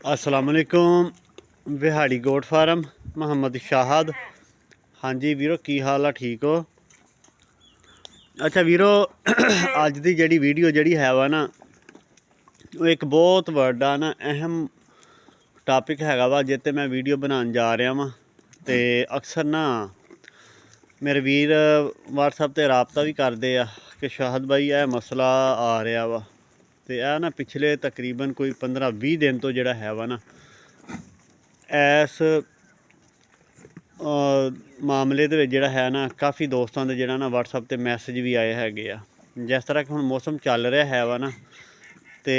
असलामुअलैकुम Vehari goat farm Mohammad Shahid. हाँ जी वीरो की हाल आ, ठीक हो? अच्छा वीरो अज की जी वीडियो जी है वा ना वो एक बहुत बड़ा ना अहम टॉपिक हैगा वा जिते मैं वीडियो बनाने जा रहा वा। तो अक्सर ना मेरे वीर व्हाट्सएप ते राबता भी करते आ कि शाहद भाई यह मसला आ रहा वा। तो यह ना पिछले तकरीबन कोई 15-20 दिन तो जोड़ा है वा ना इस मामले ਦੇ ਵਿੱਚ ਜਿਹੜਾ ਹੈ ਨਾ ਕਾਫੀ ਦੋਸਤਾਂ ਦੇ ਜਿਹੜਾ ਨਾ WhatsApp ਤੇ ਮੈਸੇਜ ਵੀ ਆਏ ਹੈਗੇ ਆ। ਜਿਸ ਤਰ੍ਹਾਂ ਕਿ ਹੁਣ ਮੌਸਮ ਚੱਲ ਰਿਹਾ ਹੈ ਵਾ ਨਾ ਤੇ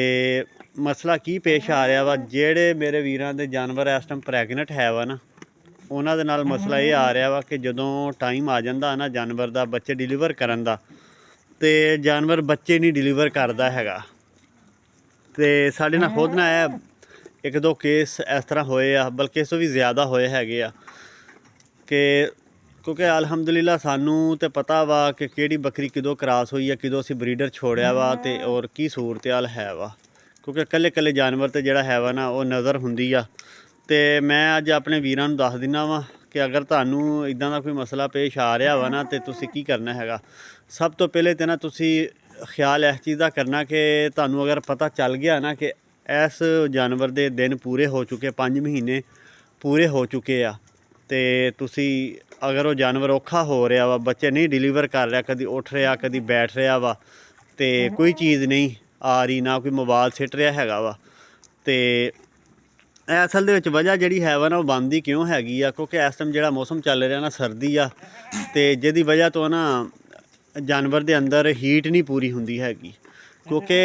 ਮਸਲਾ ਕੀ ਪੇਸ਼ ਆ ਰਿਹਾ ਵਾ, ਜਿਹੜੇ ਮੇਰੇ ਵੀਰਾਂ ਦੇ ਜਾਨਵਰ ਇਸ ਟਾਈਮ ਪ੍ਰੈਗਨੈਂਟ ਹੈ ਵਾ ਨਾ ਉਹਨਾਂ ਦੇ ਨਾਲ ਮਸਲਾ ਇਹ ਆ ਰਿਹਾ ਵਾ ਕਿ ਜਦੋਂ ਟਾਈਮ ਆ ਜਾਂਦਾ ਨਾ ਜਾਨਵਰ ਦਾ ਬੱਚੇ ਡਿਲੀਵਰ ਕਰਨ ਦਾ ਤੇ ਜਾਨਵਰ ਬੱਚੇ ਨਹੀਂ ਡਿਲੀਵਰ ਕਰਦਾ ਹੈਗਾ। ਤੇ ਸਾਡੇ ਨਾਲ ਖੁਦ ਨਾ ਇਹ ਇੱਕ ਦੋ ਕੇਸ ਇਸ ਤਰ੍ਹਾਂ ਹੋਏ ਆ, ਬਲਕਿ ਇਸ ਤੋਂ ਵੀ ਜ਼ਿਆਦਾ ਹੋਏ ਹੈਗੇ ਆ कि क्योंकि अलहमदुलिल्ला सानू तो पता वा कि केड़ी बकरी किदों क्रॉस हुई है, किदों असी ब्रीडर छोड़िया वा ते और की सूरत हाल है वा। क्योंकि कल्ले कल्ले जानवर तो जोड़ा है वा ना वो नज़र हुंदी आ। ते मैं अज अपने वीरां नूं दस दिना वा कि अगर तुहानू इदां दा कोई मसला पेश आ रहा वा ना तो तुसी की करना हैगा। सब तो पहले तो ना तुसी ख्याल इस चीज़ का करना कि तुहानू अगर पता चल गया ना कि इस जानवर के दिन पूरे हो चुके, 5 महीने पूरे हो चुके आ ਤੇ ਤੁਸੀਂ अगर वो जानवर औखा हो रहा वा, बच्चे नहीं डिलीवर कर रहा, कभी उठ रहा कभी बैठ रहा वा तो कोई चीज़ नहीं आ रही, ना कोई मोबाइल सिट रहा हैगा वा। तो असल दे वजह जी है वा ना वो बनती क्यों हैगी आ, क्योंकि इस टाइम जो मौसम चल रहा ना सर्दी आ तो जिहदी वजह तो ना जानवर के अंदर हीट नहीं पूरी होंदी हैगी। क्योंकि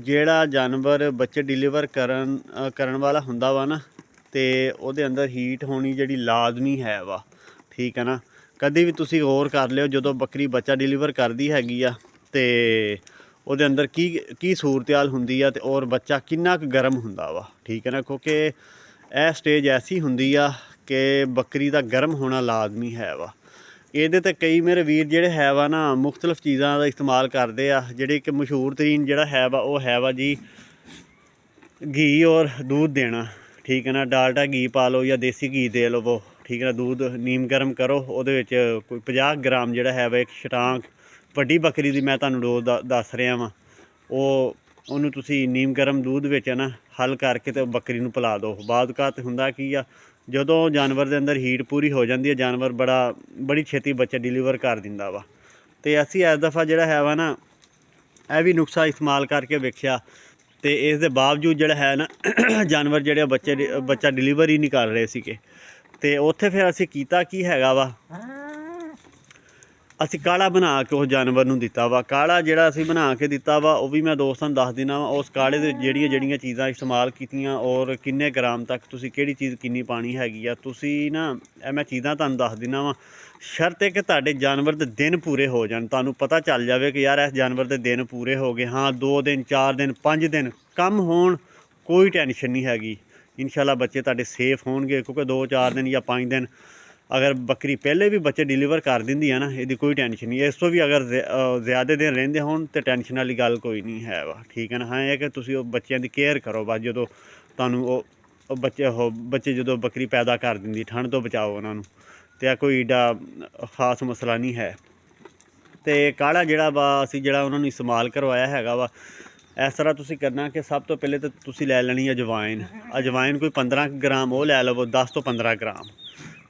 जिहड़ा जानवर बच्चे डिलीवर करन वाला हुंदा वा ना तो ਉਹਦੇ अंदर हीट होनी जी लाजमी है वा। ठीक है ना, कभी भी तुसी गौर कर लियो जो बकरी बच्चा डिलीवर करती हैगी आ तो ਉਹਦੇ अंदर की सूरत हाल हुंदी आ ते और बच्चा किन्ना क गर्म हुंदा वा। ठीक है ना, क्योंकि यह स्टेज ऐसी हुंदी आ कि बकरी का गर्म होना लाजमी है वा। ਇਹਦੇ ਤੇ कई मेरे वीर ਜਿਹੜੇ है वा ना मुख्तलिफ चीज़ों का इस्तेमाल करते आ। ਜਿਹੜੀ कि मशहूर तरीन ਜਿਹੜਾ है वा वो है वा जी घी और दूध देना। ठीक है ना, डालडा घी पा लो या देसी घी दे लो वो। ठीक है ना, दूध नीम गर्म करो, वो कोई 50 ग्राम जोड़ा है वा एक छटांक वड्डी बकरी की मैं तुहानू डोज दस रहा वा, ਉਹਨੂੰ ਤੁਸੀਂ नीम गर्म दूध ਵਿੱਚ ना हल करके तो बकरी ਨੂੰ पिला दो। बाद घात ਹੁੰਦਾ ਕੀ ਆ, ਜਦੋਂ जानवर ਦੇ अंदर हीट पूरी हो जाती है जानवर बड़ी छेती बच्चा डिलीवर कर दिंदा वा। तो असी इस दफ़ा जोड़ा है वा ना यह भी नुस्खा इस्तेमाल करके वेख्या तो इस दे बावजूद जोड़ा है ना जानवर जोड़े बच्चा डिलीवर ही नहीं कर रहे थे। तो उत्थे फिर असी कीता की हैगा वा, असी काढ़ा बना के उस जानवर नूं दिता वा। काढ़ा जिहड़ा असी बना के दिता वा वो भी मैं दोस्तां नूं दस दिना वा। उस काढ़े दे जड़ियां चीज़ां इस्तेमाल कीतियां और किन्ने ग्राम तक तुसी केड़ी चीज़ किन्नी पानी हैगी आ तुसी ना मैं चीज़ां तुहानूं दस दिना वा। शर्त है कि तुहाडे जानवर के दिन पूरे हो जाण, तुहानूं पता चल जाए कि यार इस जानवर के दिन पूरे हो गए। हाँ 2 दिन 4 दिन 5 दिन कम होण कोई टेंशन नहीं हैगी, इंशाल्लाह बच्चे तुहाडे सेफ होणगे। क्योंकि 2-4 दिन या 5 दिन अगर बकरी पहले भी बच्चे डिलीवर कर दिंदी है ना इसकी कोई टेंशन नहीं। इस तो भी अगर ज़्यादा दिन रहिंदे होण तो टेंशन वाली गल कोई नहीं है वा। ठीक है ना, हाँ ये कि तुसीं बच्चों की केयर करो बस। जो तुहानूं बच्चे जो बकरी पैदा कर दिंदी ठंड तो बचाओ उन्होंने, तो कोई एडा खास मसला नहीं है। तो काढ़ा जिहड़ा वा असीं जिहड़ा उन्होंने इस्तेमाल करवाया हैगा वा, इस तरह तुसीं करना कि सब तो पहले तो तुसीं लै लैनी अजवाइन। अजवाइन कोई 15 ग्राम वो लै लवो, 10 तो 15 ग्राम।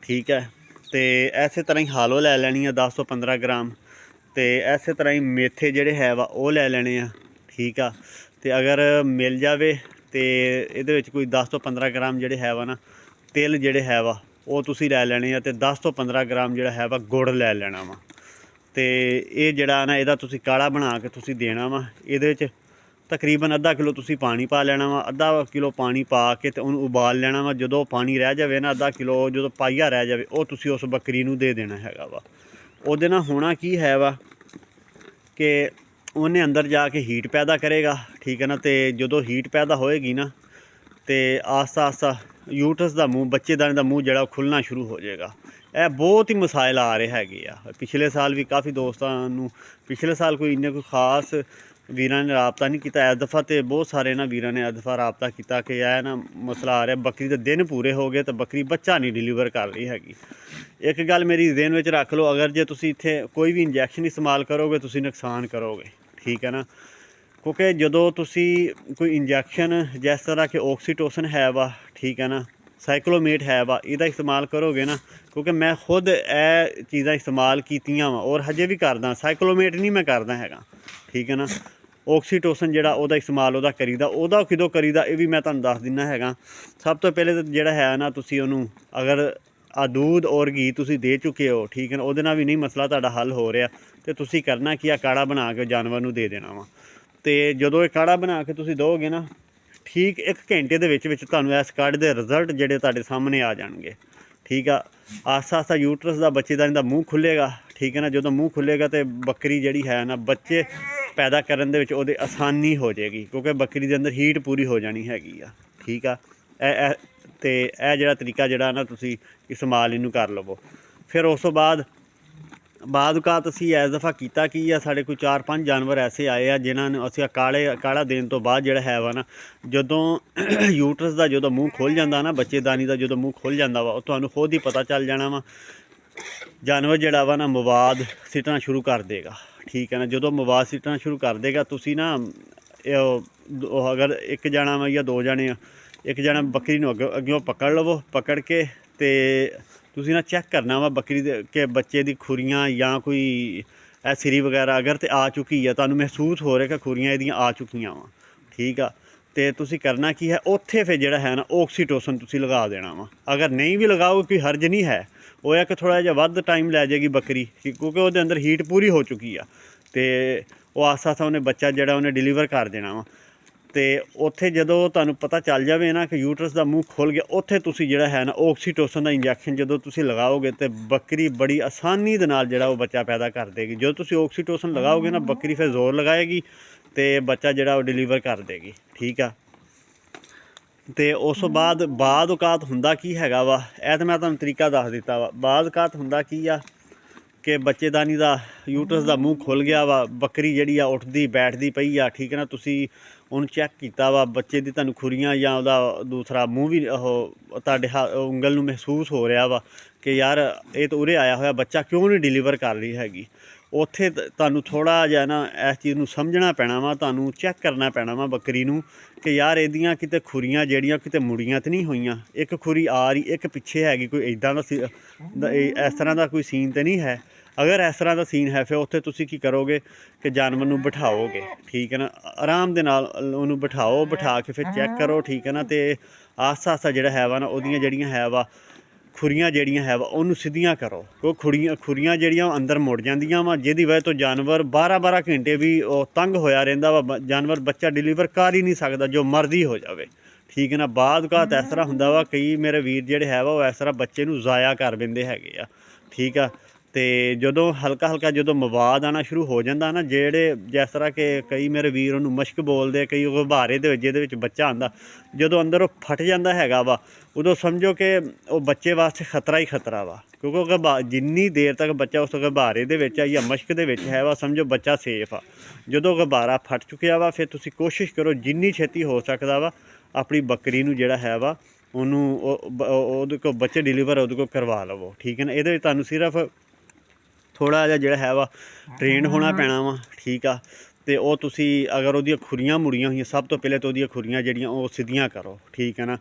ठीक है, तो इस तरह ही हालो लै लैनी है 10 तो 15 ग्राम। तो इस तरह ही मेथे जोड़े है वा वो लै लैने आ। ठीक है, तो अगर मिल जाए तो ये कोई 10 तो 15 ग्राम जोड़े है वा ना तिल जोड़े है वा वो तुसीं लै लैने आ। तो 10 तो 15 ग्राम जोड़ा है वा गुड़ लै लैना वा। तो ये जोड़ा ना इहदा तुसीं काढ़ा बना के तुसीं देना वा। ये तकरीबन अद्धा किलो तुसीं पानी पा लेना वा, अद्धा किलो पानी पा के तो उन्हें उबाल लेना वा। जो पानी रह जाए ना अद्धा किलो जो पाइया रह जाए वो तुसीं उस बकरी नूं दे देना हैगा वा। उहदे नाल होना की है वा कि उन्हें अंदर जाके हीट पैदा करेगा। ठीक है ना, तो जो हीट पैदा होएगी ना तो आस्ता आस्ता यूट्रस का मूँह बच्चे दाने का मूँह जोड़ा खुलना शुरू हो जाएगा। यह बहुत ही मसाइल आ रहे हैगे आ। पिछले साल भी काफ़ी दोस्तों पिछले साल कोई इन्ने कोई खास ਵੀਰਾਂ ਨੇ ਰਾਬਤਾ ਨਹੀਂ ਕੀਤਾ ਇਸ ਦਫਾ, ਤੇ ਬਹੁਤ ਸਾਰੇ ਨਾ ਵੀਰਾਂ ਨੇ ਇਸ ਦਫਾ ਰਾਬਤਾ ਕੀਤਾ ਕਿ ਇਹ ਨਾ ਮਸਲਾ ਆ ਰਿਹਾ, ਬੱਕਰੀ ਦੇ ਦਿਨ ਪੂਰੇ ਹੋ ਗਏ ਤੇ ਬੱਕਰੀ ਬੱਚਾ ਨਹੀਂ ਡਿਲੀਵਰ ਕਰ ਰਹੀ ਹੈਗੀ। ਇੱਕ ਗੱਲ ਮੇਰੀ ਜ਼ਿਹਨ ਵਿੱਚ ਰੱਖ ਲਓ, ਅਗਰ ਜੇ ਤੁਸੀਂ ਇੱਥੇ ਕੋਈ ਵੀ ਇੰਜੈਕਸ਼ਨ ਇਸਤੇਮਾਲ ਕਰੋਗੇ ਤੁਸੀਂ ਨੁਕਸਾਨ ਕਰੋਗੇ, ਠੀਕ ਹੈ ਨਾ। ਕਿਉਂਕਿ ਜਦੋਂ ਤੁਸੀਂ ਕੋਈ ਇੰਜੈਕਸ਼ਨ ਜਿਸ ਤਰ੍ਹਾਂ ਕਿ ਆਕਸੀਟੋਸਨ ਹੈ ਵਾ, ਠੀਕ ਹੈ ਨਾ, ਸਾਈਕਲੋਮੇਟ ਹੈ ਵਾ, ਇਹਦਾ ਇਸਤੇਮਾਲ ਕਰੋਗੇ ਨਾ, ਕਿਉਂਕਿ ਮੈਂ ਖੁਦ ਇਹ ਚੀਜ਼ਾਂ ਇਸਤੇਮਾਲ ਕੀਤੀਆਂ ਵਾ ਔਰ ਹਜੇ ਵੀ ਕਰਦਾ। ਸਾਈਕਲੋਮੇਟ ਨਹੀਂ ਮੈਂ ਕਰਦਾ ਹੈਗਾ, ਠੀਕ ਹੈ ਨਾ। ਆਕਸੀਟੋਸਨ ਜਿਹੜਾ ਉਹਦਾ ਇਸਤੇਮਾਲ ਉਹਦਾ ਕਰੀਦਾ, ਉਹਦਾ ਕਿਦੋਂ ਕਰੀਦਾ ਇਹ ਵੀ ਮੈਂ ਤੁਹਾਨੂੰ ਦੱਸ ਦਿੰਦਾ ਹੈਗਾ। ਸਭ ਤੋਂ ਪਹਿਲੇ ਤਾਂ ਜਿਹੜਾ ਹੈ ਨਾ, ਤੁਸੀਂ ਉਹਨੂੰ ਅਗਰ ਦੁੱਧ ਔਰ ਘੀ ਤੁਸੀਂ ਦੇ ਚੁੱਕੇ ਹੋ, ਠੀਕ ਹੈ ਨਾ, ਉਹਦੇ ਨਾਲ ਵੀ ਨਹੀਂ ਮਸਲਾ ਤੁਹਾਡਾ ਹੱਲ ਹੋ ਰਿਹਾ, ਤੇ ਤੁਸੀਂ ਕਰਨਾ ਕੀ ਆ, ਕਾੜਾ ਬਣਾ ਕੇ ਜਾਨਵਰ ਨੂੰ ਦੇ ਦੇਣਾ ਵਾ। ਤੇ ਜਦੋਂ ਇਹ ਕਾੜਾ ਬਣਾ ਕੇ ਤੁਸੀਂ ਦਿਓਗੇ ਨਾ, ਠੀਕ 1 ਘੰਟੇ ਦੇ ਵਿੱਚ ਤੁਹਾਨੂੰ ਇਸ ਕਾੜੇ ਦੇ ਰਿਜ਼ਲਟ ਜਿਹੜੇ ਤੁਹਾਡੇ ਸਾਹਮਣੇ ਆ ਜਾਣਗੇ, ਠੀਕ ਆ। ਆਸਤਾ ਆਸਤਾ ਯੂਟਰਸ ਦਾ ਬੱਚੇਦਾਨੀ ਦਾ ਮੂੰਹ ਖੁੱਲ੍ਹੇਗਾ, ਠੀਕ ਹੈ ਨਾ। ਜਦੋਂ ਮੂੰਹ ਖੁੱਲ੍ਹੇਗਾ ਤੇ ਬੱਕਰੀ ਜਿਹੜੀ ਹੈ ਨਾ, ਬੱਚੇ ਪੈਦਾ ਕਰਨ ਦੇ ਵਿੱਚ ਉਹਦੇ ਆਸਾਨੀ ਹੋ ਜਾਏਗੀ, ਕਿਉਂਕਿ ਬੱਕਰੀ ਦੇ ਅੰਦਰ ਹੀਟ ਪੂਰੀ ਹੋ ਜਾਣੀ ਹੈਗੀ ਆ, ਠੀਕ ਆ। ਇਹ ਜਿਹੜਾ ਤਰੀਕਾ ਜਿਹੜਾ ਨਾ ਤੁਸੀਂ ਇਸਤੇਮਾਲ ਇਹਨੂੰ ਕਰ ਲਵੋ। ਫਿਰ ਉਸ ਤੋਂ ਬਾਅਦ ਔਕਾਤ ਅਸੀਂ ਇਸ ਦਫਾ ਕੀਤਾ ਕੀ ਆ, ਸਾਡੇ ਕੋਈ 4-5 ਜਾਨਵਰ ਐਸੇ ਆਏ ਆ ਜਿਨ੍ਹਾਂ ਨੂੰ ਅਸੀਂ ਕਾੜਾ ਦੇਣ ਤੋਂ ਬਾਅਦ ਜਿਹੜਾ ਹੈ ਵਾ ਨਾ, ਜਦੋਂ ਯੂਟਰਸ ਦਾ ਜਦੋਂ ਮੂੰਹ ਖੁੱਲ੍ਹ ਜਾਂਦਾ ਨਾ, ਬੱਚੇਦਾਨੀ ਦਾ ਜਦੋਂ ਮੂੰਹ ਖੁੱਲ੍ਹ ਜਾਂਦਾ ਵਾ, ਉਹ ਤੁਹਾਨੂੰ ਖੁਦ ਹੀ ਪਤਾ ਚੱਲ ਜਾਣਾ ਵਾ, ਜਾਨਵਰ ਜਿਹੜਾ ਵਾ ਨਾ ਮਵਾਦ ਸਿੱਟਣਾ ਸ਼ੁਰੂ ਕਰ ਦੇਗਾ, ਠੀਕ ਹੈ ਨਾ। ਜਦੋਂ ਮਵਾਦ ਸਿੱਟਣਾ ਸ਼ੁਰੂ ਕਰ ਦੇਗਾ, ਤੁਸੀਂ ਨਾ ਅਗਰ 1 ਜਣਾ ਵਾ ਜਾਂ 2 ਜਣੇ ਆ, 1 ਜਣਾ ਬੱਕਰੀ ਨੂੰ ਅੱਗਿਓਂ ਪਕੜ ਲਵੋ, ਪਕੜ ਕੇ ਤੇ ਤੁਸੀਂ ਨਾ ਚੈੱਕ ਕਰਨਾ ਵਾ ਬੱਕਰੀ ਦੇ ਕਿ ਬੱਚੇ ਦੀ ਖੁਰੀਆਂ ਜਾਂ ਕੋਈ ਸਿਰੀ ਵਗੈਰਾ ਅਗਰ ਤੇ ਆ ਚੁੱਕੀ ਆ, ਤੁਹਾਨੂੰ ਮਹਿਸੂਸ ਹੋ ਰਿਹਾ ਕਿ ਖੁਰੀਆਂ ਇਹਦੀਆਂ ਆ ਚੁੱਕੀਆਂ ਵਾ, ਠੀਕ ਆ। ਤੇ ਤੁਸੀਂ ਕਰਨਾ ਕੀ ਹੈ, ਉੱਥੇ ਫਿਰ ਜਿਹੜਾ ਹੈ ਨਾ ਆਕਸੀਟੋਸਨ ਤੁਸੀਂ ਲਗਾ ਦੇਣਾ ਵਾ। ਅਗਰ ਨਹੀਂ ਵੀ ਲਗਾਓ ਕੋਈ ਹਰਜ ਨਹੀਂ ਹੈ, ਉਹ ਹੈ ਕਿ ਥੋੜ੍ਹਾ ਜਿਹਾ ਵੱਧ ਟਾਈਮ ਲੈ ਜਾਏਗੀ ਬੱਕਰੀ, ਕਿਉਂਕਿ ਉਹਦੇ ਅੰਦਰ ਹੀਟ ਪੂਰੀ ਹੋ ਚੁੱਕੀ ਆ, ਤੇ ਉਹ ਆਸਤਾ ਆਸਤਾ ਉਹਨੇ ਬੱਚਾ ਜਿਹੜਾ ਉਹਨੇ ਡਿਲੀਵਰ ਕਰ ਦੇਣਾ ਵਾ। ਤੇ ਉੱਥੇ ਜਦੋਂ ਤੁਹਾਨੂੰ ਪਤਾ ਚੱਲ ਜਾਵੇ ਨਾ ਕਿ ਯੂਟਰਸ ਦਾ ਮੂੰਹ ਖੁੱਲ੍ਹ ਗਿਆ, ਉੱਥੇ ਤੁਸੀਂ ਜਿਹੜਾ ਹੈ ਨਾ ਆਕਸੀਟੋਸਨ ਦਾ ਇੰਜੈਕਸ਼ਨ ਜਦੋਂ ਤੁਸੀਂ ਲਗਾਓਗੇ ਤੇ ਬੱਕਰੀ ਬੜੀ ਆਸਾਨੀ ਦੇ ਨਾਲ ਜਿਹੜਾ ਉਹ ਬੱਚਾ ਪੈਦਾ ਕਰ ਦੇਗੀ। ਜਦੋਂ ਤੁਸੀਂ ਆਕਸੀਟੋਸਨ ਲਗਾਓਗੇ ਨਾ, ਬੱਕਰੀ ਫਿਰ ਜ਼ੋਰ ਲਗਾਏਗੀ ਤੇ ਬੱਚਾ ਜਿਹੜਾ ਉਹ ਡਿਲੀਵਰ ਕਰ ਦੇਗੀ, ਠੀਕ ਆ। ਤੇ ਉਸ ਤੋਂ ਬਾਅਦ ਔਕਾਤ ਹੁੰਦਾ ਕੀ ਹੈਗਾ ਵਾ, ਇਹ ਤਾਂ ਮੈਂ ਤੁਹਾਨੂੰ ਤਰੀਕਾ ਦੱਸ ਦਿੱਤਾ ਵਾ। ਔਕਾਤ ਹੁੰਦਾ ਕੀ ਆ ਕਿ ਬੱਚੇਦਾਨੀ ਦਾ ਯੂਟਰਸ ਦਾ ਮੂੰਹ ਖੁੱਲ੍ਹ ਗਿਆ ਵਾ, ਬੱਕਰੀ ਜਿਹੜੀ ਆ ਉੱਠਦੀ ਬੈਠਦੀ ਪਈ ਆ, ਠੀਕ ਹੈ ਨਾ। ਤੁਸੀਂ ਉਹਨੂੰ ਚੈੱਕ ਕੀਤਾ ਵਾ, ਬੱਚੇ ਦੀ ਤੁਹਾਨੂੰ ਖੁਰੀਆਂ ਜਾਂ ਉਹਦਾ ਦੂਸਰਾ ਮੂੰਹ ਵੀ ਉਹ ਤੁਹਾਡੇ ਉਂਗਲ ਨੂੰ ਮਹਿਸੂਸ ਹੋ ਰਿਹਾ ਵਾ ਕਿ ਯਾਰ ਇਹ ਤਾਂ ਉਰੇ ਆਇਆ ਹੋਇਆ ਬੱਚਾ ਕਿਉਂ ਨਹੀਂ ਡਿਲੀਵਰ ਕਰ ਰਹੀ ਹੈਗੀ। ਉੱਥੇ ਤੁਹਾਨੂੰ ਥੋੜ੍ਹਾ ਜਿਹਾ ਨਾ ਇਸ ਚੀਜ਼ ਨੂੰ ਸਮਝਣਾ ਪੈਣਾ ਵਾ, ਤੁਹਾਨੂੰ ਚੈੱਕ ਕਰਨਾ ਪੈਣਾ ਵਾ ਬੱਕਰੀ ਨੂੰ ਕਿ ਯਾਰ ਇਹਦੀਆਂ ਕਿਤੇ ਖੁਰੀਆਂ ਜਿਹੜੀਆਂ ਕਿਤੇ ਮੁੜੀਆਂ ਤਾਂ ਨਹੀਂ ਹੋਈਆਂ, ਇੱਕ ਖੁਰੀ ਆ ਰਹੀ ਇੱਕ ਪਿੱਛੇ ਹੈਗੀ, ਕੋਈ ਇੱਦਾਂ ਦਾ ਇਸ ਤਰ੍ਹਾਂ ਦਾ ਕੋਈ ਸੀਨ ਤਾਂ ਨਹੀਂ ਹੈ। ਅਗਰ ਇਸ ਤਰ੍ਹਾਂ ਦਾ ਸੀਨ ਹੈ, ਫਿਰ ਉੱਥੇ ਤੁਸੀਂ ਕੀ ਕਰੋਗੇ ਕਿ ਜਾਨਵਰ ਨੂੰ ਬਿਠਾਓਗੇ, ਠੀਕ ਹੈ ਨਾ। ਆਰਾਮ ਦੇ ਨਾਲ ਉਹਨੂੰ ਬਿਠਾ ਕੇ ਫਿਰ ਚੈੱਕ ਕਰੋ, ਠੀਕ ਹੈ ਨਾ। ਤੇ ਆਸਤਾ ਆਸਤਾ ਜਿਹੜਾ ਹੈ ਵਾ ਨਾ, ਉਹਦੀਆਂ ਜਿਹੜੀਆਂ ਹੈ ਵਾ ਖੁਰੀਆਂ ਜਿਹੜੀਆਂ ਹੈ ਵਾ ਉਹਨੂੰ ਸਿੱਧੀਆਂ ਕਰੋ, ਕਿਉਂਕਿ ਖੁਰੀਆਂ ਜਿਹੜੀਆਂ ਅੰਦਰ ਮੁੜ ਜਾਂਦੀਆਂ ਵਾ, ਜਿਹਦੀ ਵਜ੍ਹਾ ਤੋਂ ਜਾਨਵਰ 12-12 ਘੰਟੇ ਵੀ ਉਹ ਤੰਗ ਹੋਇਆ ਰਹਿੰਦਾ ਵਾ, ਜਾਨਵਰ ਬੱਚਾ ਡਿਲੀਵਰ ਕਰ ਹੀ ਨਹੀਂ ਸਕਦਾ, ਜੋ ਮਰਜ਼ੀ ਹੋ ਜਾਵੇ, ਠੀਕ ਹੈ ਨਾ। ਔਕਾਤ ਇਸ ਤਰ੍ਹਾਂ ਹੁੰਦਾ ਵਾ, ਕਈ ਮੇਰੇ ਵੀਰ ਜਿਹੜੇ ਹੈ ਵਾ ਉਹ ਇਸ ਤਰ੍ਹਾਂ ਬੱਚੇ ਨੂੰ ਜ਼ਾਇਆ ਕਰ ਦਿੰਦੇ ਹੈਗੇ ਆ, ਠੀਕ ਆ। ਤੇ ਜਦੋਂ ਹਲਕਾ ਜਦੋਂ ਮਵਾਦ ਆਉਣਾ ਸ਼ੁਰੂ ਹੋ ਜਾਂਦਾ ਨਾ, ਜਿਹੜੇ ਜਿਸ ਤਰ੍ਹਾਂ ਕਿ ਕਈ ਮੇਰੇ ਵੀਰ ਉਹਨੂੰ ਮਸ਼ਕ ਬੋਲਦੇ, ਕਈ ਗੁਬਾਰੇ ਦੇ ਵਿੱਚ ਜਿਹਦੇ ਵਿੱਚ ਬੱਚਾ ਆਉਂਦਾ, ਜਦੋਂ ਅੰਦਰ ਉਹ ਫਟ ਜਾਂਦਾ ਹੈਗਾ ਵਾ, ਉਦੋਂ ਸਮਝੋ ਕਿ ਉਹ ਬੱਚੇ ਵਾਸਤੇ ਖਤਰਾ ਹੀ ਖਤਰਾ ਵਾ, ਕਿਉਂਕਿ ਜਿੰਨੀ ਦੇਰ ਤੱਕ ਬੱਚਾ ਉਸ ਗੁਬਾਰੇ ਦੇ ਵਿੱਚ ਆ ਜਾਂ ਮਸ਼ਕ ਦੇ ਵਿੱਚ ਹੈ ਵਾ, ਸਮਝੋ ਬੱਚਾ ਸੇਫ ਆ। ਜਦੋਂ ਗੁਬਾਰਾ ਫਟ ਚੁੱਕਿਆ ਵਾ, ਫਿਰ ਤੁਸੀਂ ਕੋਸ਼ਿਸ਼ ਕਰੋ ਜਿੰਨੀ ਛੇਤੀ ਹੋ ਸਕਦਾ ਵਾ ਆਪਣੀ ਬੱਕਰੀ ਨੂੰ ਜਿਹੜਾ ਹੈ ਵਾ ਉਹਨੂੰ ਉਹਦੇ ਕੋਲ ਬੱਚੇ ਡਿਲੀਵਰ ਉਹਦੇ ਕੋਲ ਕਰਵਾ ਲਵੋ, ਠੀਕ ਹੈ ਨਾ। ਇਹਦੇ ਵਿੱਚ ਤੁਹਾਨੂੰ ਸਿਰਫ ਥੋੜ੍ਹਾ ਜਿਹਾ ਜਿਹੜਾ ਹੈ ਵਾ ਟ੍ਰੇਨਡ ਹੋਣਾ ਪੈਣਾ ਵਾ, ਠੀਕ ਆ। ਤੇ ਉਹ ਤੁਸੀਂ ਅਗਰ ਉਹਦੀਆਂ ਖੁਰੀਆਂ ਮੁੜੀਆਂ ਹੋਈਆਂ, ਸਭ ਤੋਂ ਪਹਿਲੇ ਤਾਂ ਉਹਦੀਆਂ ਖੁਰੀਆਂ ਜਿਹੜੀਆਂ ਉਹ ਸਿੱਧੀਆਂ ਕਰੋ, ਠੀਕ ਹੈ ਨਾ।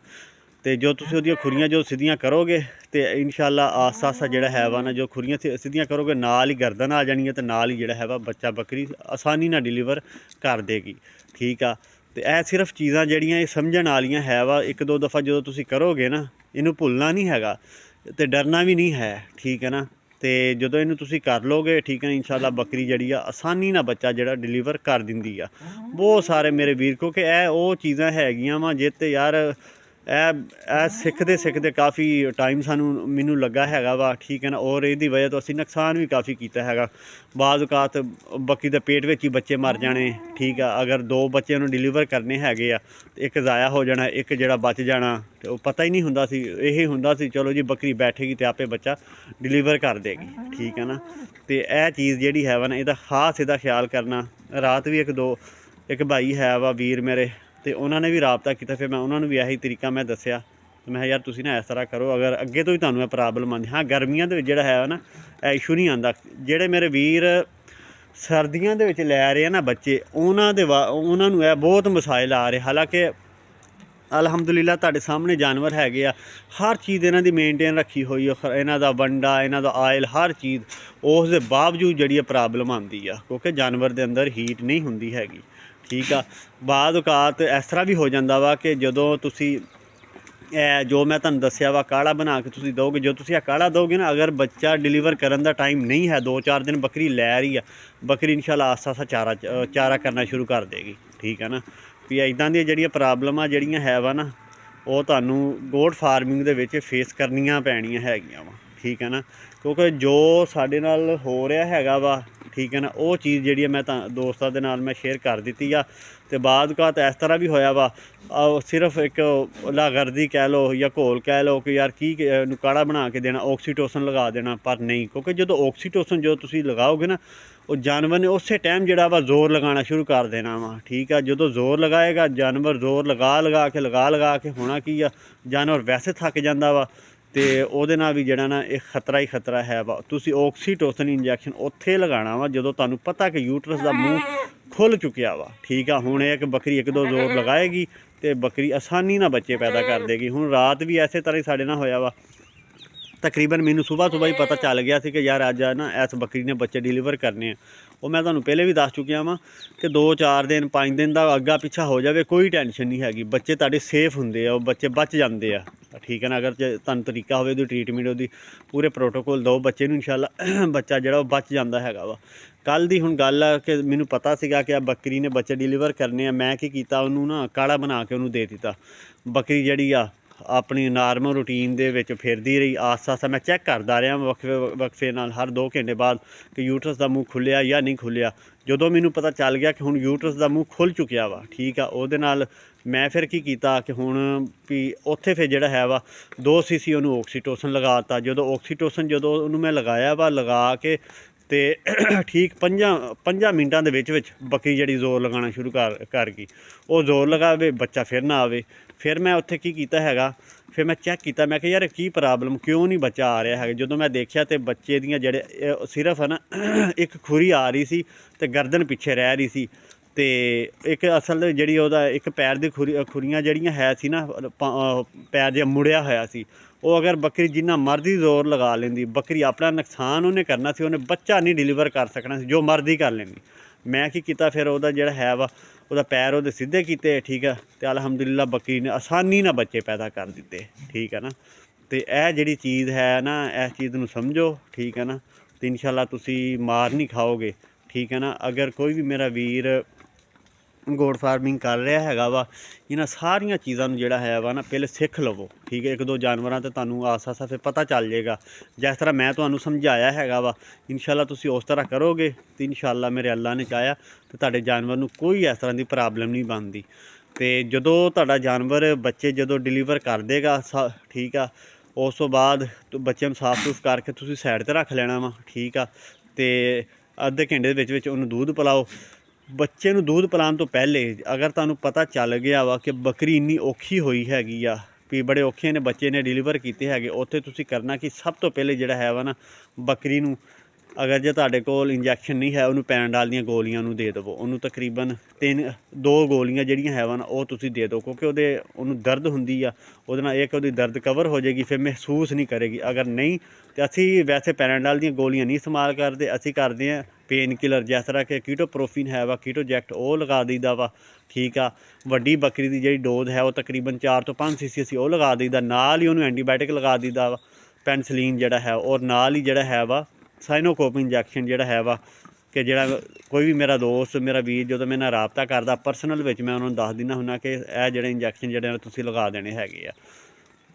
ਤੇ ਜੋ ਤੁਸੀਂ ਉਹਦੀਆਂ ਖੁਰੀਆਂ ਜੋ ਸਿੱਧੀਆਂ ਕਰੋਗੇ ਤੇ ਇਨਸ਼ਾਅੱਲਾ ਆਸਤਾ ਆਸਤਾ ਜਿਹੜਾ ਹੈ ਵਾ ਨਾ, ਜੋ ਖੁਰੀਆਂ ਸਿੱਧੀਆਂ ਕਰੋਗੇ ਨਾਲ ਹੀ ਗਰਦਨ ਆ ਜਾਣੀ ਹੈ ਤੇ ਨਾਲ ਹੀ ਜਿਹੜਾ ਹੈ ਵਾ ਬੱਚਾ ਬੱਕਰੀ ਆਸਾਨੀ ਨਾਲ ਡਿਲੀਵਰ ਕਰ ਦੇਗੀ, ਠੀਕ ਆ। ਤੇ ਇਹ ਸਿਰਫ ਚੀਜ਼ਾਂ ਜਿਹੜੀਆਂ ਇਹ ਸਮਝਣ ਵਾਲੀਆਂ ਹੈ ਵਾ, 1-2 ਦਫਾ ਜਦੋਂ ਤੁਸੀਂ ਕਰੋਗੇ ਨਾ, ਇਹਨੂੰ ਭੁੱਲਣਾ ਨਹੀਂ ਹੈਗਾ ਤੇ ਡਰਨਾ ਵੀ ਨਹੀਂ ਹੈ, ਠੀਕ ਹੈ ਨਾ। ਤੇ ਜਦੋਂ ਇਹਨੂੰ ਤੁਸੀਂ ਕਰ ਲਓਗੇ, ਠੀਕ ਹੈ, ਇਨਸ਼ਾਅੱਲਾ ਬੱਕਰੀ ਜਿਹੜੀ ਆ ਆਸਾਨੀ ਨਾਲ ਬੱਚਾ ਜਿਹੜਾ ਡਿਲੀਵਰ ਕਰ ਦਿੰਦੀ ਆ। ਬਹੁਤ ਸਾਰੇ ਮੇਰੇ ਵੀਰ, ਕਿਉਂਕਿ ਇਹ ਉਹ ਚੀਜ਼ਾਂ ਹੈਗੀਆਂ ਵਾ ਜਿੱਤੇ ਯਾਰ ਇਹ ਸਿੱਖਦੇ ਕਾਫੀ ਟਾਈਮ ਮੈਨੂੰ ਲੱਗਾ ਹੈਗਾ ਵਾ, ਠੀਕ ਹੈ ਨਾ। ਔਰ ਇਹਦੀ ਵਜ੍ਹਾ ਤੋਂ ਅਸੀਂ ਨੁਕਸਾਨ ਵੀ ਕਾਫੀ ਕੀਤਾ ਹੈਗਾ। ਔਕਾਤ ਬੱਕਰੀ ਦੇ ਪੇਟ ਵਿੱਚ ਹੀ ਬੱਚੇ ਮਰ ਜਾਣੇ, ਠੀਕ ਆ। ਅਗਰ 2 ਬੱਚੇ ਨੂੰ ਡਿਲੀਵਰ ਕਰਨੇ ਹੈਗੇ ਆ, ਇੱਕ ਜ਼ਾਇਆ ਹੋ ਜਾਣਾ, ਇੱਕ ਜਿਹੜਾ ਬਚ ਜਾਣਾ, ਤੇ ਉਹ ਪਤਾ ਹੀ ਨਹੀਂ ਹੁੰਦਾ ਸੀ। ਇਹ ਹੁੰਦਾ ਸੀ ਚਲੋ ਜੀ ਬੱਕਰੀ ਬੈਠੇਗੀ ਤੇ ਆਪੇ ਬੱਚਾ ਡਿਲੀਵਰ ਕਰ ਦੇਗੀ, ਠੀਕ ਹੈ ਨਾ। ਤੇ ਇਹ ਚੀਜ਼ ਜਿਹੜੀ ਹੈ ਵਾ ਨਾ, ਇਹਦਾ ਖਾਸ ਇਹਦਾ ਖਿਆਲ ਕਰਨਾ ਰਾਤ ਵੀ ਇੱਕ ਭਾਈ ਹੈ ਵਾ ਵੀਰ ਮੇਰੇ, ਤੇ ਉਹਨਾਂ ਨੇ ਵੀ ਰਾਬਤਾ ਕੀਤਾ। ਫਿਰ ਮੈਂ ਉਹਨਾਂ ਨੂੰ ਵੀ ਇਹੀ ਤਰੀਕਾ ਮੈਂ ਦੱਸਿਆ, ਮੈਂ ਕਿਹਾ ਯਾਰ ਤੁਸੀਂ ਨਾ ਇਸ ਤਰ੍ਹਾਂ ਕਰੋ, ਅਗਰ ਅੱਗੇ ਤੋਂ ਹੀ ਤੁਹਾਨੂੰ ਇਹ ਪ੍ਰੋਬਲਮ ਆਉਂਦੀ। ਹਾਂ ਗਰਮੀਆਂ ਦੇ ਵਿੱਚ ਜਿਹੜਾ ਹੈ ਨਾ ਇਹ ਇਸ਼ੂ ਨਹੀਂ ਆਉਂਦਾ। ਜਿਹੜੇ ਮੇਰੇ ਵੀਰ ਸਰਦੀਆਂ ਦੇ ਵਿੱਚ ਲੈ ਰਹੇ ਆ ਨਾ ਬੱਚੇ, ਉਹਨਾਂ ਨੂੰ ਇਹ ਬਹੁਤ ਮਸਾਇਲ ਆ ਰਹੇ। ਹਾਲਾਂਕਿ ਅਲਹਮਦੁਲਿਲਾ ਤੁਹਾਡੇ ਸਾਹਮਣੇ ਜਾਨਵਰ ਹੈਗੇ ਆ, ਹਰ ਚੀਜ਼ ਇਹਨਾਂ ਦੀ ਮੇਨਟੇਨ ਰੱਖੀ ਹੋਈ ਆ, ਇਹਨਾਂ ਦਾ ਵੰਡਾ, ਇਹਨਾਂ ਦਾ ਆਇਲ, ਹਰ ਚੀਜ਼। ਉਸ ਦੇ ਬਾਵਜੂਦ ਜਿਹੜੀ ਪ੍ਰੋਬਲਮ ਆਉਂਦੀ ਆ, ਕਿਉਂਕਿ ਜਾਨਵਰ ਦੇ ਅੰਦਰ ਹੀਟ ਨਹੀਂ ਹੁੰਦੀ ਹੈਗੀ, ਠੀਕ ਆ। ਬਾਅਦ ਔਕਾਤ ਇਸ ਤਰ੍ਹਾਂ ਵੀ ਹੋ ਜਾਂਦਾ ਵਾ ਕਿ ਜਦੋਂ ਤੁਸੀਂ ਜੋ ਮੈਂ ਤੁਹਾਨੂੰ ਦੱਸਿਆ ਵਾ ਕਾੜਾ ਬਣਾ ਕੇ ਤੁਸੀਂ ਦਿਓਗੇ, ਜੋ ਤੁਸੀਂ ਇਹ ਕਾੜਾ ਦਿਓਗੇ ਨਾ, ਅਗਰ ਬੱਚਾ ਡਿਲੀਵਰ ਕਰਨ ਦਾ ਟਾਈਮ ਨਹੀਂ ਹੈ, 2-4 ਦਿਨ ਬੱਕਰੀ ਲੈ ਰਹੀ ਆ, ਬੱਕਰੀ ਇਨਸ਼ਾਅੱਲਾ ਆਸਤਾ ਆਸਤਾ ਚਾਰਾ ਕਰਨਾ ਸ਼ੁਰੂ ਕਰ ਦੇਗੀ, ਠੀਕ ਹੈ ਨਾ। ਵੀ ਇੱਦਾਂ ਦੀਆਂ ਜਿਹੜੀਆਂ ਪ੍ਰੋਬਲਮਾਂ ਜਿਹੜੀਆਂ ਹੈ ਵਾ ਨਾ, ਉਹ ਤੁਹਾਨੂੰ ਗੋਟ ਫਾਰਮਿੰਗ ਦੇ ਵਿੱਚ ਫੇਸ ਕਰਨੀਆਂ ਪੈਣੀਆਂ ਹੈਗੀਆਂ ਵਾ, ਠੀਕ ਹੈ ਨਾ। ਕਿਉਂਕਿ ਜੋ ਸਾਡੇ ਨਾਲ ਹੋ ਰਿਹਾ ਹੈਗਾ ਵਾ, ਠੀਕ ਹੈ ਨਾ, ਉਹ ਚੀਜ਼ ਜਿਹੜੀ ਹੈ ਮੈਂ ਤਾਂ ਦੋਸਤਾਂ ਦੇ ਨਾਲ ਮੈਂ ਸ਼ੇਅਰ ਕਰ ਦਿੱਤੀ ਆ। ਅਤੇ ਬਾਅਦ ਘਾਤ ਇਸ ਤਰ੍ਹਾਂ ਵੀ ਹੋਇਆ ਵਾ, ਸਿਰਫ ਇੱਕ ਲਾਗਰਦੀ ਕਹਿ ਲਓ ਜਾਂ ਘੋਲ ਕਹਿ ਲਓ ਕਿ ਯਾਰ ਕੀ ਇਹਨੂੰ ਕਾੜਾ ਬਣਾ ਕੇ ਦੇਣਾ, ਆਕਸੀਟੋਸਨ ਲਗਾ ਦੇਣਾ, ਪਰ ਨਹੀਂ। ਕਿਉਂਕਿ ਜਦੋਂ ਆਕਸੀਟੋਸਨ ਜਦੋਂ ਤੁਸੀਂ ਲਗਾਓਗੇ ਨਾ, ਉਹ ਜਾਨਵਰ ਨੇ ਉਸੇ ਟਾਈਮ ਜਿਹੜਾ ਵਾ ਜ਼ੋਰ ਲਗਾਉਣਾ ਸ਼ੁਰੂ ਕਰ ਦੇਣਾ ਵਾ, ਠੀਕ ਆ। ਜਦੋਂ ਜ਼ੋਰ ਲਗਾਏਗਾ ਜਾਨਵਰ, ਜ਼ੋਰ ਲਗਾ ਕੇ ਹੋਣਾ ਕੀ ਆ, ਜਾਨਵਰ ਵੈਸੇ ਥੱਕ ਜਾਂਦਾ ਵਾ, ਅਤੇ ਉਹਦੇ ਨਾਲ ਵੀ ਜਿਹੜਾ ਨਾ ਇਹ ਖਤਰਾ ਹੀ ਖਤਰਾ ਹੈ ਵਾ। ਤੁਸੀਂ ਆਕਸੀਟੋਸਨ ਇੰਜੈਕਸ਼ਨ ਉੱਥੇ ਲਗਾਉਣਾ ਵਾ ਜਦੋਂ ਤੁਹਾਨੂੰ ਪਤਾ ਕਿ ਯੂਟਰਸ ਦਾ ਮੂੰਹ ਖੁੱਲ੍ਹ ਚੁੱਕਿਆ ਵਾ, ਠੀਕ ਆ। ਹੁਣ ਇਹ ਕਿ ਬੱਕਰੀ 1-2 ਜ਼ੋਰ ਲਗਾਏਗੀ ਅਤੇ ਬੱਕਰੀ ਆਸਾਨੀ ਨਾਲ ਬੱਚੇ ਪੈਦਾ ਕਰ ਦੇਗੀ। ਹੁਣ ਰਾਤ ਵੀ ਇਸੇ ਤਰ੍ਹਾਂ ਹੀ ਸਾਡੇ ਨਾਲ ਹੋਇਆ ਵਾ। ਤਕਰੀਬਨ ਮੈਨੂੰ ਸੁਬਾਹ ਹੀ ਪਤਾ ਚੱਲ ਗਿਆ ਸੀ ਕਿ ਯਾਰ ਅੱਜ ਨਾ ਇਸ ਬੱਕਰੀ ਨੇ ਬੱਚੇ ਡਿਲੀਵਰ ਕਰਨੇ ਆ। ਉਹ ਮੈਂ ਤੁਹਾਨੂੰ ਪਹਿਲੇ ਵੀ ਦੱਸ ਚੁੱਕਿਆ ਵਾਂ ਕਿ 2-4 ਦਿਨ 5 ਦਿਨ ਦਾ ਅੱਗਾ ਪਿੱਛਾ ਹੋ ਜਾਵੇ, ਕੋਈ ਟੈਨਸ਼ਨ ਨਹੀਂ ਹੈਗੀ, ਬੱਚੇ ਤੁਹਾਡੇ ਸੇਫ ਹੁੰਦੇ ਆ, ਉਹ ਬੱਚੇ ਬਚ ਜਾਂਦੇ ਆ, ਠੀਕ ਹੈ ਨਾ। ਅਗਰ ਤੁਹਾਨੂੰ ਤਰੀਕਾ ਹੋਵੇ ਉਹਦੀ ਟਰੀਟਮੈਂਟ, ਉਹਦੀ ਪੂਰੇ ਪ੍ਰੋਟੋਕੋਲ ਦਿਓ ਬੱਚੇ ਨੂੰ, ਇਨਸ਼ਾਅੱਲਾ ਬੱਚਾ ਜਿਹੜਾ ਉਹ ਬਚ ਜਾਂਦਾ ਹੈਗਾ ਵਾ। ਕੱਲ੍ਹ ਦੀ ਹੁਣ ਗੱਲ ਆ ਕਿ ਮੈਨੂੰ ਪਤਾ ਸੀਗਾ ਕਿ ਆ ਬੱਕਰੀ ਨੇ ਬੱਚੇ ਡਿਲੀਵਰ ਕਰਨੇ ਆ। ਮੈਂ ਕੀ ਕੀਤਾ, ਉਹਨੂੰ ਨਾ ਕਾੜਾ ਬਣਾ ਕੇ ਉਹਨੂੰ ਦੇ ਦਿੱਤਾ। ਬੱਕਰੀ ਜਿਹੜੀ ਆ ਆਪਣੀ ਨਾਰਮਲ ਰੂਟੀਨ ਦੇ ਵਿੱਚ ਫਿਰਦੀ ਰਹੀ। ਆਸਤਾ ਮੈਂ ਚੈੱਕ ਕਰਦਾ ਰਿਹਾ ਵਕਫੇ ਨਾਲ, ਹਰ 2 ਘੰਟੇ ਬਾਅਦ, ਕਿ ਯੂਟਰਸ ਦਾ ਮੂੰਹ ਖੁੱਲ੍ਹਿਆ ਜਾਂ ਨਹੀਂ ਖੁੱਲ੍ਹਿਆ। ਜਦੋਂ ਮੈਨੂੰ ਪਤਾ ਚੱਲ ਗਿਆ ਕਿ ਹੁਣ ਯੂਟਰਸ ਦਾ ਮੂੰਹ ਖੁੱਲ੍ਹ ਚੁੱਕਿਆ ਵਾ, ਠੀਕ ਆ, ਉਹਦੇ ਨਾਲ ਮੈਂ ਫਿਰ ਕੀ ਕੀਤਾ ਕਿ ਹੁਣ ਵੀ ਉੱਥੇ ਫਿਰ ਜਿਹੜਾ ਹੈ ਵਾ 2 ਸੀਸੀ ਉਹਨੂੰ ਆਕਸੀਟੋਸਨ ਲਗਾ ਦਿੱਤਾ। ਜਦੋਂ ਉਹਨੂੰ ਮੈਂ ਲਗਾਇਆ ਵਾ, ਲਗਾ ਕੇ ਅਤੇ ਠੀਕ 5 ਮਿੰਟਾਂ ਦੇ ਵਿੱਚ ਬੱਕਰੀ ਜਿਹੜੀ ਜ਼ੋਰ ਲਗਾਉਣਾ ਸ਼ੁਰੂ ਕਰ ਗਈ। ਉਹ ਜ਼ੋਰ ਲਗਾਵੇ, ਬੱਚਾ ਫਿਰ ਨਾ ਆਵੇ। ਫਿਰ ਮੈਂ ਉੱਥੇ ਕੀ ਕੀਤਾ ਹੈਗਾ, ਫਿਰ ਮੈਂ ਚੈੱਕ ਕੀਤਾ, ਮੈਂ ਕਿਹਾ ਯਾਰ ਕੀ ਪ੍ਰੋਬਲਮ, ਕਿਉਂ ਨਹੀਂ ਬੱਚਾ ਆ ਰਿਹਾ ਹੈਗਾ। ਜਦੋਂ ਮੈਂ ਦੇਖਿਆ ਤਾਂ ਬੱਚੇ ਦੀਆਂ ਜਿਹੜੇ ਸਿਰਫ ਹੈ ਨਾ ਇੱਕ ਖੁਰੀ ਆ ਰਹੀ ਸੀ ਅਤੇ ਗਰਦਨ ਪਿੱਛੇ ਰਹਿ ਰਹੀ ਸੀ, ਅਤੇ ਇੱਕ ਅਸਲ ਦੇ ਜਿਹੜੀ ਉਹਦਾ ਇੱਕ ਪੈਰ ਦੀ ਖੁਰੀਆਂ ਜਿਹੜੀਆਂ ਹੈ ਸੀ ਨਾ, ਪੈਰ ਜਿਹਾ ਮੁੜਿਆ ਹੋਇਆ ਸੀ। ਉਹ ਅਗਰ ਬੱਕਰੀ ਜਿੰਨਾ ਮਰਜ਼ੀ ਜ਼ੋਰ ਲਗਾ ਲੈਂਦੀ, ਬੱਕਰੀ ਆਪਣਾ ਨੁਕਸਾਨ ਉਹਨੇ ਕਰਨਾ ਸੀ, ਉਹਨੇ ਬੱਚਾ ਨਹੀਂ ਡਿਲੀਵਰ ਕਰ ਸਕਣਾ ਸੀ, ਜੋ ਮਰਜ਼ੀ ਕਰ ਲੈਂਦੀ। ਮੈਂ ਕੀ ਕੀਤਾ, ਫਿਰ ਉਹਦਾ ਜਿਹੜਾ ਹੈ ਵਾ ਉਹਦਾ ਪੈਰ ਉਹਦੇ ਸਿੱਧੇ ਕੀਤੇ, ਠੀਕ ਆ, ਅਤੇ ਅਲਹਮਦੁਲਿਲਾ ਬੱਕਰੀ ਨੇ ਆਸਾਨੀ ਨਾਲ ਬੱਚੇ ਪੈਦਾ ਕਰ ਦਿੱਤੇ, ਠੀਕ ਹੈ ਨਾ। ਅਤੇ ਇਹ ਜਿਹੜੀ ਚੀਜ਼ ਹੈ ਨਾ, ਇਸ ਚੀਜ਼ ਨੂੰ ਸਮਝੋ, ਠੀਕ ਹੈ ਨਾ, ਅਤੇ ਇਨਸ਼ਾਅੱਲਾ ਤੁਸੀਂ ਮਾਰ ਨਹੀਂ ਖਾਓਗੇ, ਠੀਕ ਹੈ ਨਾ। ਅਗਰ ਕੋਈ ਵੀ ਮੇਰਾ ਵੀਰ ਗੋਟ ਫਾਰਮਿੰਗ ਕਰ ਰਿਹਾ ਹੈਗਾ ਵਾ, ਇਹਨਾਂ ਸਾਰੀਆਂ ਚੀਜ਼ਾਂ ਨੂੰ ਜਿਹੜਾ ਹੈ ਵਾ ਨਾ ਪਹਿਲੇ ਸਿੱਖ ਲਵੋ, ਠੀਕ ਹੈ। 1-2 ਜਾਨਵਰਾਂ 'ਤੇ ਤੁਹਾਨੂੰ ਆਸਾ ਫਿਰ ਪਤਾ ਚੱਲ ਜਾਏਗਾ। ਜਿਸ ਤਰ੍ਹਾਂ ਮੈਂ ਤੁਹਾਨੂੰ ਸਮਝਾਇਆ ਹੈਗਾ ਵਾ, ਇਨਸ਼ਾਅੱਲਾ ਤੁਸੀਂ ਉਸ ਤਰ੍ਹਾਂ ਕਰੋਗੇ ਅਤੇ ਇਨਸ਼ਾਅੱਲਾ ਮੇਰੇ ਅੱਲਾ ਨੇ ਚਾਹਿਆ ਅਤੇ ਤੁਹਾਡੇ ਜਾਨਵਰ ਨੂੰ ਕੋਈ ਇਸ ਤਰ੍ਹਾਂ ਦੀ ਪ੍ਰੋਬਲਮ ਨਹੀਂ ਬਣਦੀ। ਅਤੇ ਜਦੋਂ ਤੁਹਾਡਾ ਜਾਨਵਰ ਬੱਚੇ ਜਦੋਂ ਡਿਲੀਵਰ ਕਰ ਦੇਗਾ, ਠੀਕ ਆ, ਉਸ ਤੋਂ ਬਾਅਦ ਬੱਚਿਆਂ ਨੂੰ ਸਾਫ਼ ਸੂਫ ਕਰਕੇ ਤੁਸੀਂ ਸਾਈਡ 'ਤੇ ਰੱਖ ਲੈਣਾ ਵਾ, ਠੀਕ ਆ। ਅਤੇ ਅੱਧੇ ਘੰਟੇ ਦੇ ਵਿੱਚ ਉਹਨੂੰ ਦੁੱਧ ਪਿਲਾਓ। ਬੱਚੇ ਨੂੰ ਦੁੱਧ ਪਿਲਾਉਣ ਤੋਂ ਪਹਿਲੇ ਅਗਰ ਤੁਹਾਨੂੰ ਪਤਾ ਚੱਲ ਗਿਆ ਵਾ ਕਿ ਬੱਕਰੀ ਇੰਨੀ ਔਖੀ ਹੋਈ ਹੈਗੀ ਆ, ਵੀ ਬੜੇ ਔਖੇ ਨੇ ਬੱਚੇ ਨੇ ਡਿਲੀਵਰ ਕੀਤੇ ਹੈਗੇ, ਉੱਥੇ ਤੁਸੀਂ ਕਰਨਾ ਕਿ ਸਭ ਤੋਂ ਪਹਿਲੇ ਜਿਹੜਾ ਹੈ ਵਾ ਨਾ, ਬੱਕਰੀ ਨੂੰ ਅਗਰ ਜੇ ਤੁਹਾਡੇ ਕੋਲ ਇੰਜੈਕਸ਼ਨ ਨਹੀਂ ਹੈ, ਉਹਨੂੰ ਪੈਰਾਡਾਲ ਦੀਆਂ ਗੋਲੀਆਂ ਉਹਨੂੰ ਦੇ ਦੇਵੋ। ਉਹਨੂੰ ਤਕਰੀਬਨ 2 ਗੋਲੀਆਂ ਜਿਹੜੀਆਂ ਹੈ ਵਾ ਨਾ, ਉਹ ਤੁਸੀਂ ਦੇ ਦਿਓ, ਕਿਉਂਕਿ ਉਹਨੂੰ ਦਰਦ ਹੁੰਦੀ ਆ, ਉਹਦੇ ਨਾਲ ਇੱਕ ਉਹਦੀ ਦਰਦ ਕਵਰ ਹੋ ਜਾਏਗੀ, ਫਿਰ ਮਹਿਸੂਸ ਨਹੀਂ ਕਰੇਗੀ। ਅਗਰ ਨਹੀਂ ਤਾਂ ਅਸੀਂ ਵੈਸੇ ਪੈਰਾਡਾਲ ਦੀਆਂ ਗੋਲੀਆਂ ਨਹੀਂ ਇਸਤੇਮਾਲ ਕਰਦੇ, ਅਸੀਂ ਕਰਦੇ ਹਾਂ ਪੇਨ ਕਿਲਰ, ਜਿਸ ਤਰ੍ਹਾਂ ਕਿ ਕੀਟੋਪ੍ਰੋਫਿਨ ਹੈ ਵਾ, ਕੀਟੋਜੈਕਟ, ਉਹ ਲਗਾ ਦਈਦਾ ਵਾ, ਠੀਕ ਆ। ਵੱਡੀ ਬੱਕਰੀ ਦੀ ਜਿਹੜੀ ਡੋਜ਼ ਹੈ ਉਹ ਤਕਰੀਬਨ 4 ਤੋਂ 5 ਸੀਸੀ ਅਸੀਂ ਉਹ ਲਗਾ ਦਈਦਾ। ਨਾਲ ਹੀ ਉਹਨੂੰ ਐਂਟੀਬਾਇਓਟਿਕ ਲਗਾ ਦਈਦਾ ਵਾ, ਪੈਨਸਲੀਨ ਜਿਹੜਾ ਹੈ, ਔਰ ਨਾਲ ਹੀ ਜਿਹੜਾ ਹੈ ਵਾ ਸਾਈਨੋਕੋਪ ਇੰਜੈਕਸ਼ਨ ਜਿਹੜਾ ਹੈ ਵਾ, ਕਿ ਜਿਹੜਾ ਕੋਈ ਵੀ ਮੇਰਾ ਦੋਸਤ, ਮੇਰਾ ਵੀਰ ਜਦੋਂ ਮੇਰੇ ਨਾਲ ਰਾਬਤਾ ਕਰਦਾ ਪਰਸਨਲ ਵਿੱਚ, ਮੈਂ ਉਹਨਾਂ ਨੂੰ ਦੱਸ ਦਿੰਦਾ ਹੁੰਦਾ ਕਿ ਇਹ ਜਿਹੜੇ ਇੰਜੈਕਸ਼ਨ ਜਿਹੜੇ ਤੁਸੀਂ ਲਗਾ ਦੇਣੇ ਹੈਗੇ ਆ।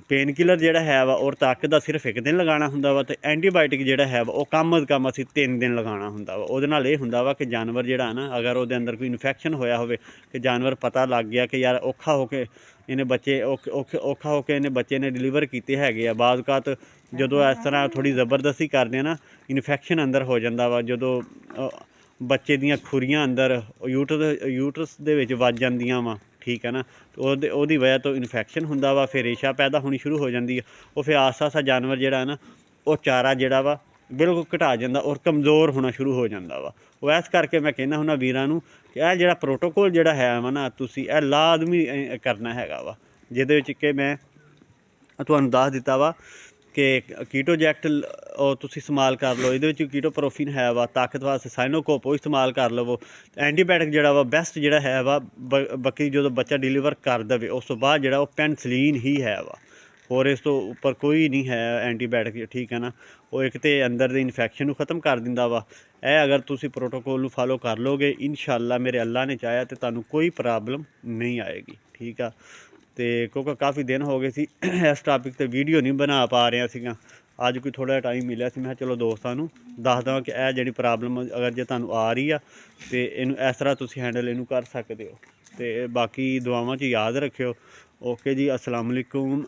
ਪੇਨ ਕਿਲਰ ਜਿਹੜਾ ਹੈ ਵਾ ਔਰ ਤਾਕਤ ਦਾ ਸਿਰਫ 1 ਦਿਨ ਲਗਾਉਣਾ ਹੁੰਦਾ ਵਾ, ਅਤੇ ਐਂਟੀਬਾਇਓਟਿਕ ਜਿਹੜਾ ਹੈ ਵਾ ਉਹ ਕਮ ਅਜ਼ ਕਮ ਅਸੀਂ 3 ਦਿਨ ਲਗਾਉਣਾ ਹੁੰਦਾ ਵਾ। ਉਹਦੇ ਨਾਲ ਇਹ ਹੁੰਦਾ ਵਾ ਕਿ ਜਾਨਵਰ ਜਿਹੜਾ ਨਾ, ਅਗਰ ਉਹਦੇ ਅੰਦਰ ਕੋਈ ਇਨਫੈਕਸ਼ਨ ਹੋਇਆ ਹੋਵੇ, ਕਿ ਜਾਨਵਰ ਪਤਾ ਲੱਗ ਗਿਆ ਕਿ ਯਾਰ ਔਖਾ ਹੋ ਕੇ ਇਹਨੇ ਬੱਚੇ ਨੇ ਡਿਲੀਵਰ ਕੀਤੇ ਹੈਗੇ ਆ। ਬਾਅਦ ਔਕਾਤ ਜਦੋਂ ਇਸ ਤਰ੍ਹਾਂ ਥੋੜ੍ਹੀ ਜ਼ਬਰਦਸਤੀ ਕਰਦੇ ਆ ਨਾ, ਇਨਫੈਕਸ਼ਨ ਅੰਦਰ ਹੋ ਜਾਂਦਾ ਵਾ। ਜਦੋਂ ਬੱਚੇ ਦੀਆਂ ਖੁਰੀਆਂ ਅੰਦਰ ਯੂਟਰਸ ਦੇ ਵਿੱਚ ਵੱਜ ਜਾਂਦੀਆਂ ਵਾ, ਠੀਕ ਹੈ ਨਾ। ਉਹਦੀ ਵਜ੍ਹਾ ਤੋਂ ਇਨਫੈਕਸ਼ਨ ਹੁੰਦਾ ਵਾ, ਫਿਰ ਰੇਸ਼ਾ ਪੈਦਾ ਹੋਣੀ ਸ਼ੁਰੂ ਹੋ ਜਾਂਦੀ ਹੈ। ਉਹ ਫਿਰ ਆਸਾ ਜਾਨਵਰ ਜਿਹੜਾ ਨਾ ਉਹ ਚਾਰਾ ਜਿਹੜਾ ਵਾ ਬਿਲਕੁਲ ਘਟਾ ਜਾਂਦਾ ਔਰ ਕਮਜ਼ੋਰ ਹੋਣਾ ਸ਼ੁਰੂ ਹੋ ਜਾਂਦਾ ਵਾ। ਉਹ ਇਸ ਕਰਕੇ ਮੈਂ ਕਹਿੰਦਾ ਹੁੰਦਾ ਵੀਰਾਂ ਨੂੰ ਕਿ ਇਹ ਜਿਹੜਾ ਪ੍ਰੋਟੋਕੋਲ ਜਿਹੜਾ ਹੈ ਵਾ ਨਾ, ਤੁਸੀਂ ਇਹ ਲਾਜ਼ਮੀ ਕਰਨਾ ਹੈਗਾ ਵਾ, ਜਿਹਦੇ ਵਿੱਚ ਕਿ ਮੈਂ ਤੁਹਾਨੂੰ ਦੱਸ ਦਿੱਤਾ ਵਾ ਕਿ ਕੀਟੋਜੈਕਟ ਉਹ ਤੁਸੀਂ ਇਸਤੇਮਾਲ ਕਰ ਲਓ। ਇਹਦੇ ਵਿੱਚ ਕੀਟੋਪਰੋਫਿਨ ਹੈ ਵਾ ਤਾਕਤ ਵਾਸਤੇ, ਸਾਈਨੋਕੋਪ ਉਹ ਇਸਤੇਮਾਲ ਕਰ ਲਵੋ। ਐਂਟੀਬਾਇਓਟਿਕ ਜਿਹੜਾ ਵਾ ਬੈਸਟ ਜਿਹੜਾ ਹੈ ਵਾ ਬੱਕਰੀ ਜਦੋਂ ਬੱਚਾ ਡਿਲੀਵਰ ਕਰ ਦੇਵੇ ਉਸ ਤੋਂ ਬਾਅਦ ਜਿਹੜਾ ਉਹ ਪੈਨਸਲੀਨ ਹੀ ਹੈ ਵਾ, ਹੋਰ ਇਸ ਤੋਂ ਉੱਪਰ ਕੋਈ ਨਹੀਂ ਹੈ ਐਂਟੀਬਾਇਓਟਿਕ, ਠੀਕ ਹੈ ਨਾ। ਉਹ ਇੱਕ ਤਾਂ ਅੰਦਰ ਦੇ ਇਨਫੈਕਸ਼ਨ ਨੂੰ ਖ਼ਤਮ ਕਰ ਦਿੰਦਾ ਵਾ। ਇਹ ਅਗਰ ਤੁਸੀਂ ਪ੍ਰੋਟੋਕੋਲ ਨੂੰ ਫਾਲੋ ਕਰ ਲਓਗੇ, ਇਨਸ਼ਾਅੱਲਾ ਮੇਰੇ ਅੱਲਾ ਨੇ ਚਾਹਿਆ ਤਾਂ ਤੁਹਾਨੂੰ ਕੋਈ ਪ੍ਰੋਬਲਮ ਨਹੀਂ ਆਏਗੀ, ਠੀਕ ਆ। ਅਤੇ ਕਿਉਂਕਿ ਕਾਫੀ ਦਿਨ ਹੋ ਗਏ ਸੀ ਇਸ ਟਾਪਿਕ 'ਤੇ ਵੀਡੀਓ ਨਹੀਂ ਬਣਾ ਪਾ ਰਿਹਾ ਸੀਗਾ। ਅੱਜ ਕੋਈ ਥੋੜ੍ਹਾ ਜਿਹਾ ਟਾਈਮ ਮਿਲਿਆ ਸੀ, ਮੈਂ ਕਿਹਾ ਚਲੋ ਦੋਸਤਾਂ ਨੂੰ ਦੱਸ ਦੇਵਾਂ ਕਿ ਇਹ ਜਿਹੜੀ ਪ੍ਰੋਬਲਮ ਅਗਰ ਜੇ ਤੁਹਾਨੂੰ ਆ ਰਹੀ ਆ ਅਤੇ ਇਹਨੂੰ ਇਸ ਤਰ੍ਹਾਂ ਤੁਸੀਂ ਹੈਂਡਲ ਇਹਨੂੰ ਕਰ ਸਕਦੇ ਹੋ। ਅਤੇ ਬਾਕੀ ਦੁਆਵਾਂ 'ਚ ਯਾਦ ਰੱਖਿਓ। ਓਕੇ ਜੀ, ਅਸਲਾਮ ਅਲੈਕੁਮ।